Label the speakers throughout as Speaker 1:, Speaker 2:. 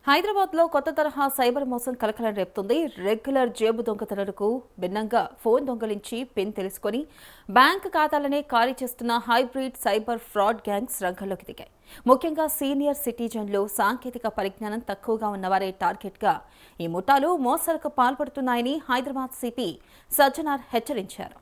Speaker 1: హైదరాబాద్లో కొత్త తరహా సైబర్ మోసం కలకలం రేపుతుంది. రెగ్యులర్ జేబు దొంగతనాలకు భిన్నంగా ఫోన్ దొంగలించి పిన్ తెలుసుకొని బ్యాంక్ ఖాతాలనే ఖాళీ చేస్తున్న హైబ్రిడ్ సైబర్ ఫ్రాడ్ గ్యాంగ్స్ రంగంలోకి దిగాయి. ముఖ్యంగా సీనియర్ సిటిజన్లు, సాంకేతిక పరిజ్ఞానం తక్కువగా ఉన్నవారే టార్గెట్గా ఈ ముఠాలు మోసాలకు పాల్పడుతున్నాయని హైదరాబాద్ సిపి సజ్జనార్ హెచ్చరించారు.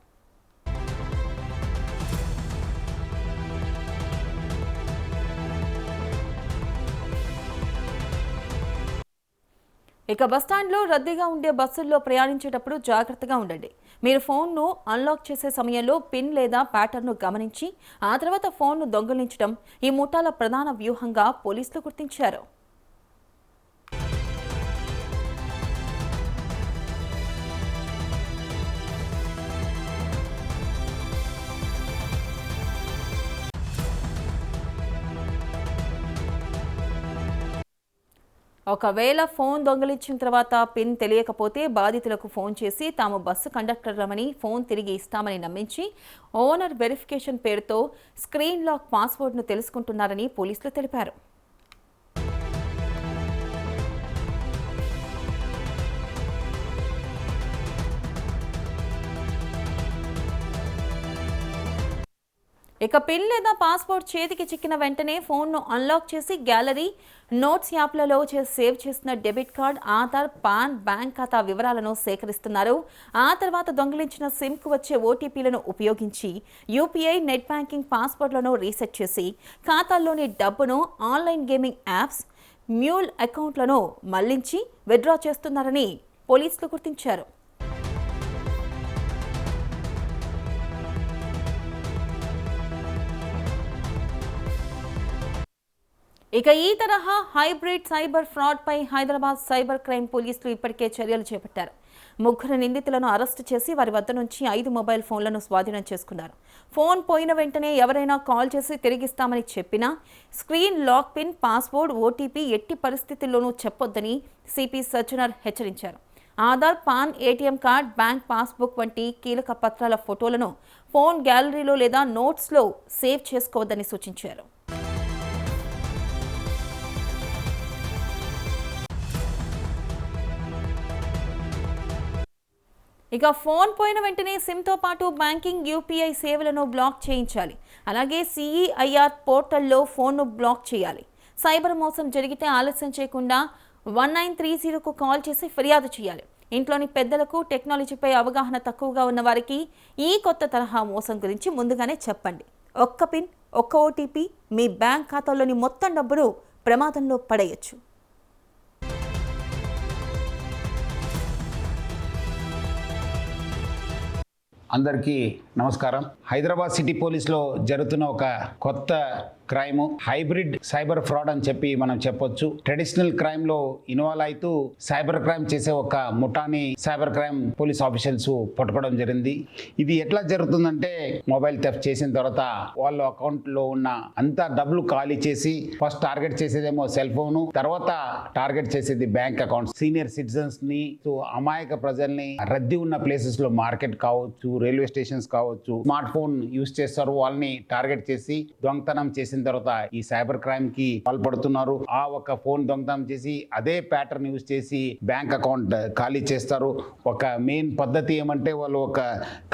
Speaker 1: ఇక బస్టాండ్లో రద్దీగా ఉండే బస్సుల్లో ప్రయాణించేటప్పుడు జాగ్రత్తగా ఉండండి. మీరు ఫోన్ను అన్లాక్ చేసే సమయంలో పిన్ లేదా ప్యాటర్న్ను గమనించి ఆ తర్వాత ఫోన్ను దొంగిలించడం ఈ ముఠాల ప్రధాన వ్యూహంగా పోలీసులు గుర్తించారు. ఒకవేళ ఫోన్ దొంగిలించిన తర్వాత పిన్ తెలియకపోతే బాధితులకు ఫోన్ చేసి తాము బస్సు కండక్టర్లమని, ఫోన్ తిరిగి ఇస్తామని నమ్మించి ఓనర్ వెరిఫికేషన్ పేరుతో స్క్రీన్ లాక్ పాస్వర్డ్ను తెలుసుకుంటున్నారని పోలీసులు తెలిపారు. ఇక పిన్ లేదా పాస్పోర్ట్ చేతికి చిక్కిన వెంటనే ఫోన్ను అన్లాక్ చేసి గ్యాలరీ, నోట్స్ యాప్లలో సేవ్ చేసిన debit card, Aadhaar, pan, bank ఖాతా వివరాలను సేకరిస్తున్నారు. ఆ తర్వాత దొంగిలించిన సిమ్కు వచ్చే ఓటీపీలను ఉపయోగించి యూపీఐ, నెట్ బ్యాంకింగ్ పాస్వర్డ్లను రీసెట్ చేసి ఖాతాల్లోని డబ్బును ఆన్లైన్ గేమింగ్ యాప్స్, మ్యూల్ అకౌంట్లను మళ్లించి విత్డ్రా చేస్తున్నారని పోలీసులు గుర్తించారు. ఇక ఈ తరహా హైబ్రిడ్ సైబర్ ఫ్రాడ్ పై హైదరాబాద్ సైబర్ క్రైమ్ పోలీసులు ఇప్పటికే చర్యలు చేపట్టారు. 3 నిందితులను అరెస్టు చేసి వారి వద్ద నుంచి 5 మొబైల్ ఫోన్లను స్వాధీనం చేసుకున్నారు. ఫోన్ పోయిన వెంటనే ఎవరైనా కాల్ చేసి తిరిగిస్తామని చెప్పినా screen lock, pin, password, OTP ఎట్టి పరిస్థితుల్లోనూ చెప్పొద్దని సిపి సజ్జనార్ హెచ్చరించారు. Aadhaar, PAN, ATM card, bank passbook వంటి కీలక పత్రాల ఫోటోలను ఫోన్ గ్యాలరీలో లేదా నోట్స్లో సేవ్ చేసుకోవద్దని సూచించారు. ఇక ఫోన్ పోయిన వెంటనే సిమ్తో పాటు బ్యాంకింగ్, యూపీఐ సేవలను బ్లాక్ చేయించాలి. అలాగే సిఈఐఆర్ పోర్టల్లో ఫోన్ను బ్లాక్ చేయాలి. సైబర్ మోసం జరిగితే ఆలస్యం చేయకుండా 1930కు కాల్ చేసి ఫిర్యాదు చేయాలి. ఇంట్లోని పెద్దలకు టెక్నాలజీపై అవగాహన తక్కువగా ఉన్న వారికి ఈ కొత్త తరహా మోసం గురించి ముందుగానే చెప్పండి. ఒక్క పిన్, ఒక్క ఓటీపీ మీ బ్యాంక్ ఖాతాలోని మొత్తం డబ్బును ప్రమాదంలో పడేయచ్చు.
Speaker 2: అందరికీ నమస్కారం. హైదరాబాద్ సిటీ పోలీస్లో జరుగుతున్న ఒక కొత్త క్రైమ్ హైబ్రిడ్ సైబర్ ఫ్రాడ్ అని చెప్పి మనం చెప్పొచ్చు. ట్రెడిషనల్ క్రైమ్ లో ఇన్వాల్వ్ అవుతూ సైబర్ క్రైమ్ చేసే ఒక ముఠాని సైబర్ క్రైమ్ పోలీస్ ఆఫీసర్స్ పట్టుకోవడం జరిగింది. ఇది ఎట్లా జరుగుతుందంటే, మొబైల్ థెఫ్ట్ చేసిన తర్వాత వాళ్ళ అకౌంట్ లో ఉన్న అంత డబ్బులు ఖాళీ చేసి ఫస్ట్ టార్గెట్ చేసేదేమో సెల్ ఫోన్, తర్వాత టార్గెట్ చేసేది బ్యాంక్ అకౌంట్. సీనియర్ సిటిజన్స్ ని, అమాయక ప్రజల్ని, రద్దీ ఉన్న ప్లేసెస్ లో మార్కెట్ కావచ్చు, రైల్వే స్టేషన్స్ కావచ్చు, స్మార్ట్ ఫోన్ యూజ్ చేస్తారు. వాళ్ళని టార్గెట్ చేసి దొంగతనం చేసిన తర్వాత ఈ సైబర్ క్రైమ్ కి పాల్పడుతున్నారు. ఆ ఒక ఫోన్ దొంగతనం చేసి అదే ప్యాటర్న్ యూజ్ చేసి బ్యాంక్ అకౌంట్ ఖాళీ చేస్తారు. ఒక మెయిన్ పద్ధతి ఏమంటే, వాళ్ళు ఒక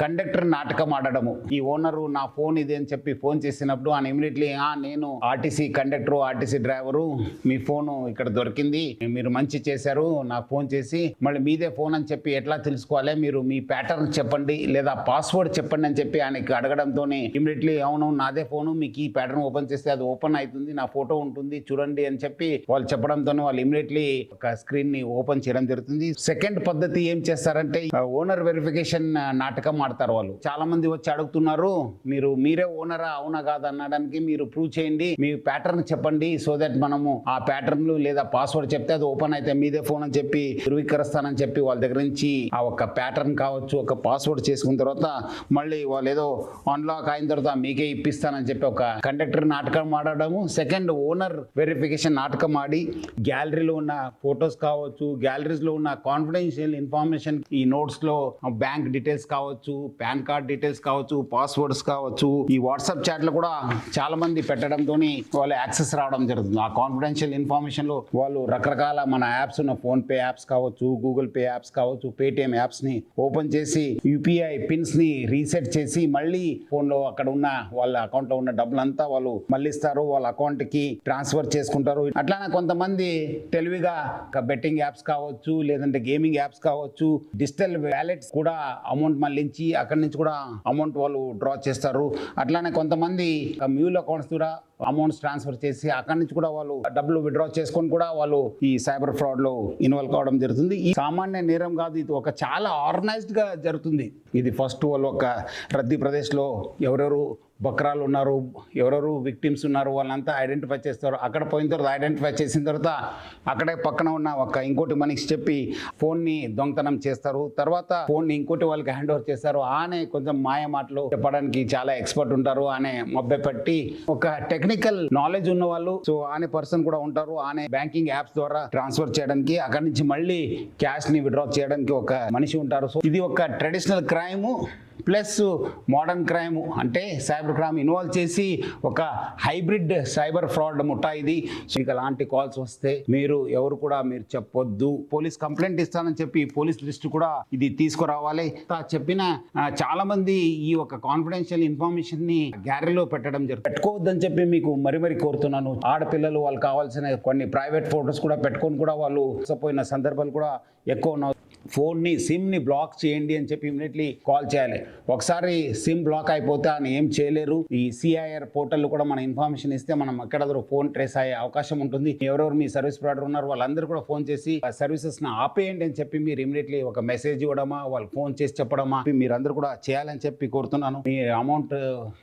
Speaker 2: కండక్టర్ నాటకం ఆడడము. ఈ ఓనరు నా ఫోన్ ఇది అని చెప్పి ఫోన్ చేసినప్పుడు ఆయన ఇమీడియట్లీ నేను ఆర్టీసీ కండక్టర్, ఆర్టీసీ డ్రైవరు, మీ ఫోన్ ఇక్కడ దొరికింది, మీరు మంచి చేశారు, నాకు ఫోన్ చేసి మళ్ళీ మీదే ఫోన్ అని చెప్పి ఎట్లా తెలుసుకోవాలి, మీరు మీ ప్యాటర్న్ చెప్పండి లేదా పాస్వర్డ్ చెప్పండి అని చెప్పి ఆయనకి అడగడంతోనే ఇమీడియట్లీ అవును నాదే ఫోను, మీకు ఈ ప్యాటర్న్ ఓపెన్ చేస్తే అది ఓపెన్ అవుతుంది, నా ఫోటో ఉంటుంది చూడండి అని చెప్పి వాళ్ళు చెప్పడంతోనే వాళ్ళు ఇమీడియట్లీ ఒక స్క్రీన్ ని ఓపెన్ చేయడం జరుగుతుంది. సెకండ్ పద్ధతి ఏం చేస్తారంటే, ఓనర్ వెరిఫికేషన్ నాటకం ఆడతారు. వాళ్ళు చాలా మంది వచ్చి అడుగుతున్నారు, మీరే ఓనరా అవునా కాదు అనడానికి మీరు ప్రూవ్ చేయండి, మీ ప్యాటర్న్ చెప్పండి, సో దట్ మనము ఆ ప్యాటర్న్ లేదా పాస్వర్డ్ చెప్తే అది ఓపెన్ అయితే మీదే ఫోన్ అని చెప్పి ధృవీకరిస్తానని చెప్పి వాళ్ళ దగ్గర నుంచి ఆ ఒక ప్యాటర్న్ కావచ్చు, ఒక పాస్వర్డ్ చేసుకున్న తర్వాత మళ్ళీ వాళ్ళు ఏదో అన్లాక్ అయిన తర్వాత మీకే ఇప్పిస్తానని చెప్పి ఒక కండక్టర్ నాటకం ఆడడము, సెకండ్ ఓనర్ వెరిఫికేషన్ నాటకం ఆడి గ్యాలరీలో ఉన్న ఫొటోస్ కావచ్చు, గ్యాలరీస్లో ఉన్న కాన్ఫిడెన్షియల్ ఇన్ఫర్మేషన్, ఈ నోట్స్లో బ్యాంక్ డీటెయిల్స్ కావచ్చు, పాన్ కార్డ్ డీటెయిల్స్ కావచ్చు, పాస్వర్డ్స్ కావచ్చు, ఈ వాట్సాప్ చాట్లో కూడా చాలా మంది పెట్టడంతో వాళ్ళు యాక్సెస్ రావడం జరుగుతుంది. ఆ కాన్ఫిడెన్షియల్ ఇన్ఫర్మేషన్లో వాళ్ళు రకరకాల మన యాప్స్ ఉన్న ఫోన్పే యాప్స్ కావచ్చు, గూగుల్ పే యాప్స్ కావచ్చు, పేటిఎం యాప్స్ని ఓపెన్ చేసి యూపీఐ పిన్స్ని రీసెట్ చేసి మళ్ళీ ఫోన్లో అక్కడ ఉన్న వాళ్ళ అకౌంట్లో ఉన్న డబ్బులంతా వాళ్ళు మళ్ళీ ఇస్తారు, వాళ్ళ అకౌంట్కి ట్రాన్స్ఫర్ చేసుకుంటారు. అట్లానే కొంతమంది తెలివిగా బెట్టింగ్ యాప్స్ కావచ్చు, లేదంటే గేమింగ్ యాప్స్ కావచ్చు, డిజిటల్ వ్యాలెట్స్ కూడా అమౌంట్ మళ్ళించి అక్కడి నుంచి కూడా అమౌంట్ వాళ్ళు డ్రా చేస్తారు. అట్లానే కొంతమంది మ్యూల్ అకౌంట్స్ కూడా అమౌంట్స్ ట్రాన్స్ఫర్ చేసి అక్కడి నుంచి కూడా వాళ్ళు డబ్బులు విత్డ్రా చేసుకొని కూడా వాళ్ళు ఈ సైబర్ ఫ్రాడ్ లో ఇన్వాల్వ్ కావడం జరుగుతుంది. ఈ సామాన్య నేరం కాదు, ఇది ఒక చాలా ఆర్గనైజ్డ్ గా జరుగుతుంది. ఇది ఫస్ట్ వాళ్ళు ఒక రద్దీ ప్రదేశ్లో ఎవరెవరు బక్రాలు ఉన్నారు, ఎవరెవరు విక్టిమ్స్ ఉన్నారు వాళ్ళంతా ఐడెంటిఫై చేస్తారు. అక్కడ పోయిన తర్వాత ఐడెంటిఫై చేసిన తర్వాత అక్కడే పక్కన ఉన్న ఇంకోటి మనిషి చెప్పి ఫోన్ని దొంగతనం చేస్తారు. తర్వాత ఫోన్ని ఇంకోటి వాళ్ళకి హ్యాండ్ ఓవర్ చేస్తారు. ఆనే కొంచెం మాయ మాటలు చెప్పడానికి చాలా ఎక్స్పర్ట్ ఉంటారు. ఆనే మభ్య పెట్టి ఒక టెక్నికల్ నాలెడ్జ్ ఉన్న వాళ్ళు, సో ఆనే పర్సన్ కూడా ఉంటారు. ఆనే బ్యాంకింగ్ యాప్స్ ద్వారా ట్రాన్స్ఫర్ చేయడానికి, అక్కడి నుంచి మళ్ళీ క్యాష్ ని విత్డ్రా చేయడానికి ఒక మనిషి ఉంటారు. సో ఇది ఒక traditional crime plus modern crime, అంటే సైబర్ క్రైమ్ ఇన్వాల్వ్ చేసి ఒక హైబ్రిడ్ సైబర్ ఫ్రాడ్ ముఠా ఇది. సో మీకు అలాంటి కాల్స్ వస్తే ఎవరు కూడా మీరు చెప్పొద్దు. పోలీస్ కంప్లైంట్ ఇస్తానని చెప్పి పోలీస్ లిస్ట్ కూడా ఇది తీసుకురావాలి. చెప్పిన చాలా మంది ఈ ఒక కాన్ఫిడెన్షియల్ ఇన్ఫర్మేషన్ ని గ్యాలరీలో పెట్టడం జరుగుతుంది. పెట్టుకోవద్దని చెప్పి మీకు మరీ కోరుతున్నాను. ఆడపిల్లలు వాళ్ళు కావాల్సిన కొన్ని ప్రైవేట్ ఫోటోస్ కూడా పెట్టుకొని కూడా వాళ్ళు మోసపోయిన సందర్భాలు కూడా ఎక్కువ ఉన్నాయి. ఫోన్ని సిమ్ని బ్లాక్ చేయండి అని చెప్పి ఇమీడియట్లీ కాల్ చేయాలి. ఒకసారి సిమ్ బ్లాక్ అయిపోతే ఆయన ఏం చేయలేరు. ఈ సిఐఆర్ పోర్టల్ కూడా మన ఇన్ఫర్మేషన్ ఇస్తే మనం ఎక్కడ ఫోన్ ట్రేస్ అయ్యే అవకాశం ఉంటుంది. ఎవరెవరు మీ సర్వీస్ ప్రొవైడర్ ఉన్నారు వాళ్ళందరూ కూడా ఫోన్ చేసి సర్వీసెస్ ని ఆపేయండి అని చెప్పి మీరు ఇమీడియట్లీ ఒక మెసేజ్ ఇవ్వడమా, వాళ్ళు ఫోన్ చేసి చెప్పడమా మీరందరూ కూడా చేయాలని చెప్పి కోరుతున్నాను. మీ అమౌంట్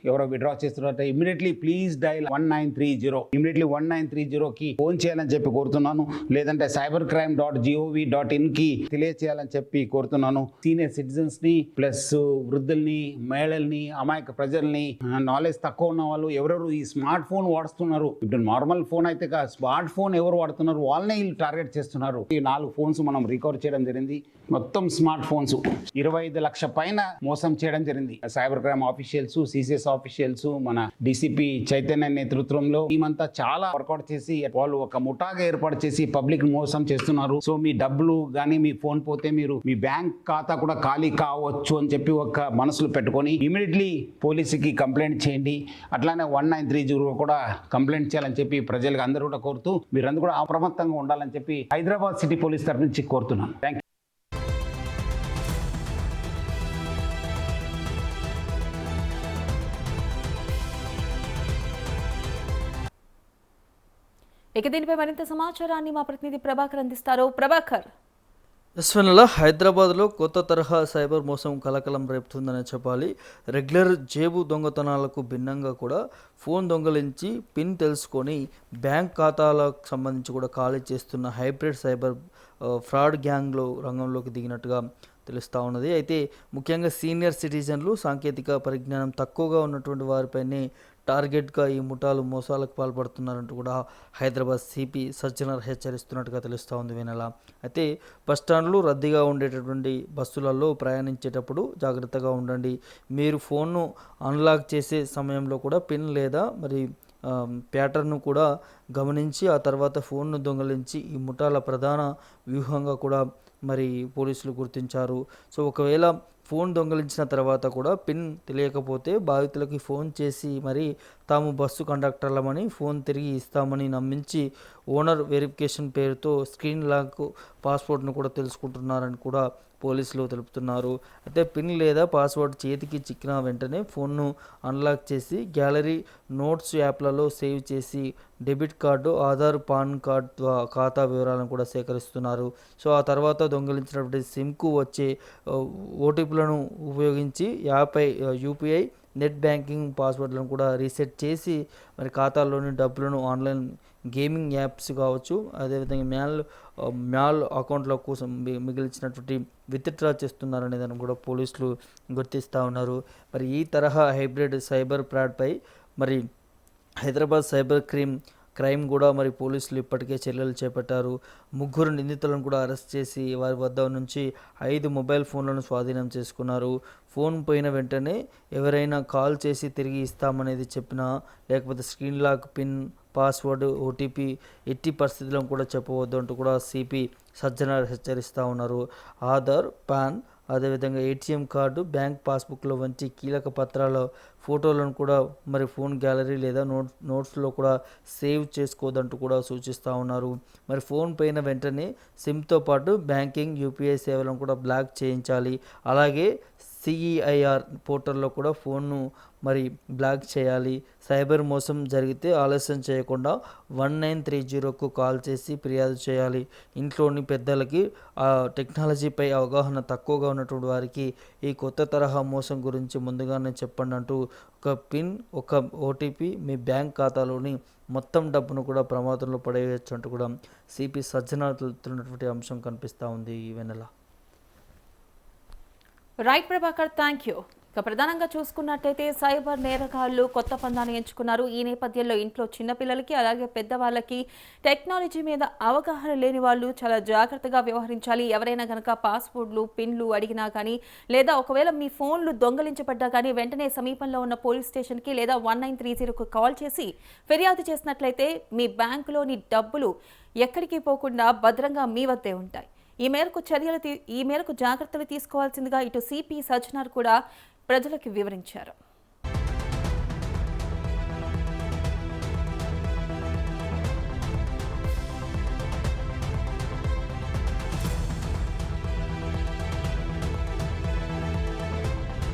Speaker 2: ఎవరో విత్డ్రా చేస్తున్నారంటే ఇమీడియట్లీ ప్లీజ్ డైల్ 1930 ఇమీడియట్లీ 1930కి ఫోన్ చేయాలని చెప్పి కోరుతున్నాను. లేదంటే cybercrime.gov.in కి తెలియచేయాలని చెప్పి కోరుతున్నాను. సీనియర్ సిటిజన్స్ ని ప్లస్ వృద్ధుల్ని, మహిళల్ని, అమాయక ప్రజల్ని, నాలెడ్జ్ తక్కువ ఉన్న వాళ్ళు ఎవరెవరు ఈ స్మార్ట్ ఫోన్ వాడుతున్నారు, ఇప్పుడు నార్మల్ ఫోన్ అయితే స్మార్ట్ ఫోన్ ఎవరు వాడుతున్నారు వాళ్ళనే వీళ్ళు టార్గెట్ చేస్తున్నారు. ఈ 4 ఫోన్స్ మనం రికవర్ చేయడం జరిగింది. మొత్తం స్మార్ట్ ఫోన్స్ 25 లక్షల పైన మోసం చేయడం జరిగింది. Cyber crime officials, CCS officials, మన డిసిపి చైతన్య నేతృత్వంలో టీమంతా చాలా వర్కౌట్ చేసి వాళ్ళు ఒక ముఠాగా ఏర్పాటు చేసి పబ్లిక్ మోసం చేస్తున్నారు. సో మీ డబ్బులు కానీ మీ ఫోన్ పోతే మీ బ్యాంక్ ఖాతా కూడా ఖాళీ కావచ్చు అని చెప్పి ఒక మనసులో పెట్టుకొని ఇమీడియట్లీ పోలీసుకి కంప్లైంట్ చేయండి. అట్లానే 1930 కూడా కంప్లైంట్ చేయాలని చెప్పి ప్రజలకు అందరూ కూడా కోరుతూ మీరందరూ కూడా అప్రమత్తంగా ఉండాలని చెప్పి హైదరాబాద్ సిటీ పోలీస్ తరఫు నుంచి కోరుతున్నాను. Thank you.
Speaker 1: ఇక దీనిపై మరింత సమాచారాన్ని మా ప్రతినిధి ప్రభాకర్ అందిస్తారు. ప్రభాకర్.
Speaker 3: యశ్వనల హైదరాబాద్లో కొత్త తరహా సైబర్ మోసం కలకలం రేపుతుందనే చెప్పాలి. రెగ్యులర్ జేబు దొంగతనాలకు భిన్నంగా కూడా ఫోన్ దొంగలించి పిన్ తెలుసుకొని బ్యాంక్ ఖాతాలకు సంబంధించి కూడా ఖాళీ చేస్తున్న హైబ్రిడ్ సైబర్ ఫ్రాడ్ గ్యాంగ్లో రంగంలోకి దిగినట్టుగా తెలుస్తూ ఉన్నది. అయితే ముఖ్యంగా సీనియర్ సిటిజన్లు, సాంకేతిక పరిజ్ఞానం తక్కువగా ఉన్నటువంటి వారిపైనే టార్గెట్గా ఈ ముఠాలు మోసాలకు పాల్పడుతున్నారంటూ కూడా హైదరాబాద్ సిపి సజ్జనర్ హెచ్చరిస్తున్నట్టుగా తెలుస్తూ ఉంది వినల. అయితే బస్టాండ్లు రద్దీగా ఉండేటటువంటి బస్సులలో ప్రయాణించేటప్పుడు జాగ్రత్తగా ఉండండి. మీరు ఫోన్ను అన్లాక్ చేసే సమయంలో కూడా పిన్ లేదా మరి ప్యాటర్న్ను కూడా గమనించి ఆ తర్వాత ఫోన్ను దొంగలించి ఈ ముఠాల ప్రధాన వ్యూహంగా కూడా మరి పోలీసులు గుర్తించారు. సో ఒకవేళ ఫోన్ దొంగలించిన తర్వాత కూడా పిన్ తెలియకపోతే బాధితులకి ఫోన్ చేసి మరి తాము బస్సు కండక్టర్లమని ఫోన్ తిరిగి ఇస్తామని నమ్మించి ఓనర్ వెరిఫికేషన్ పేరుతో స్క్రీన్ లాక్ పాస్వర్డ్ను కూడా తెలుసుకుంటున్నారని కూడా పోలీసులు తెలుపుతున్నారు. అయితే పిన్ లేదా పాస్వర్డ్ చేతికి చిక్కిన వెంటనే ఫోన్ను అన్లాక్ చేసి గ్యాలరీ, నోట్స్ యాప్లలో సేవ్ చేసి debit card, Aadhaar, pan card ఖాతా వివరాలను కూడా సేకరిస్తున్నారు. సో ఆ తర్వాత దొంగిలించినటువంటి సిమ్కు వచ్చే ఓటీపీలను ఉపయోగించి యూపీఐ, నెట్ బ్యాంకింగ్ పాస్వర్డ్లను కూడా రీసెట్ చేసి మరి ఖాతాల్లోని డబ్బులను ఆన్లైన్ గేమింగ్ యాప్స్ కావచ్చు, అదేవిధంగా మ్యాల్ అకౌంట్ల కోసం మిగిల్చినటువంటి విత్డ్రా చేస్తున్నారనే దాన్ని కూడా పోలీసులు గుర్తిస్తూ ఉన్నారు. మరి ఈ తరహా హైబ్రిడ్ సైబర్ ఫ్రాడ్పై మరి హైదరాబాద్ సైబర్ క్రైమ్ కూడా మరి పోలీసులు ఇప్పటికే చర్యలు చేపట్టారు. 3 నిందితులను కూడా అరెస్ట్ చేసి వారి వద్ద నుంచి 5 మొబైల్ ఫోన్లను స్వాధీనం చేసుకున్నారు. ఫోన్ పోయిన వెంటనే ఎవరైనా కాల్ చేసి తిరిగి ఇస్తామనేది చెప్పినా, లేకపోతే screen lock, pin, password, OTP ఎట్టి పరిస్థితుల్లో కూడా చెప్పవద్దు అంటూ కూడా సిపి సజ్జనార్ హెచ్చరిస్తూ ఉన్నారు. ఆధార్, పాన్, అదేవిధంగా ఏటీఎం కార్డు, బ్యాంక్ పాస్బుక్లో వంటి కీలక పత్రాల ఫోటోలను కూడా మరి ఫోన్ గ్యాలరీ లేదా నోట్స్లో కూడా సేవ్ చేసుకోవద్దంటూ కూడా సూచిస్తూ ఉన్నారు. మరి ఫోన్ పోయిన వెంటనే సిమ్తో పాటు బ్యాంకింగ్, యూపీఐ సేవలను కూడా బ్లాక్ చేయించాలి. అలాగే సిఈఐఆర్ పోర్టల్లో కూడా ఫోన్ను మరి బ్లాక్ చేయాలి. సైబర్ మోసం జరిగితే ఆలస్యం చేయకుండా 1930కు కాల్ చేసి ఫిర్యాదు చేయాలి. ఇంట్లోని పెద్దలకి టెక్నాలజీపై అవగాహన తక్కువగా ఉన్నటువంటి వారికి ఈ కొత్త తరహా మోసం గురించి ముందుగానే చెప్పండి అంటూ ఒక పిన్, ఒక ఓటీపీ మీ బ్యాంక్ ఖాతాలోని మొత్తం డబ్బును కూడా ప్రమాదంలో పడేయచ్చు అంటూ కూడా సిపి సజ్జనార్ తెలుపుతున్నటువంటి అంశం కనిపిస్తూ ఉంది ఈ Vennela.
Speaker 1: Right Prabhakar, thank you. ఇక ప్రధానంగా చూసుకున్నట్టయితే సైబర్ నేరగాళ్లు కొత్త పందాన్ని ఎంచుకున్నారు. ఈ నేపథ్యంలో ఇంట్లో చిన్నపిల్లలకి అలాగే పెద్దవాళ్ళకి టెక్నాలజీ మీద అవగాహన లేని వాళ్ళు చాలా జాగ్రత్తగా వ్యవహరించాలి. ఎవరైనా కనుక పాస్వర్డ్లు, పిన్లు అడిగినా కానీ, లేదా ఒకవేళ మీ ఫోన్లు దొంగలించబడ్డా కానీ వెంటనే సమీపంలో ఉన్న పోలీస్ స్టేషన్కి లేదా 1930కు కాల్ చేసి ఫిర్యాదు చేసినట్లయితే మీ బ్యాంకులోని డబ్బులు ఎక్కడికి పోకుండా భద్రంగా మీ వద్దే ఉంటాయి. ఈ మేరకు జాగ్రత్తలు తీసుకోవాల్సిందిగా ఇటు సిపి సజ్జనార్ కూడా ప్రజలకు వివరించారు.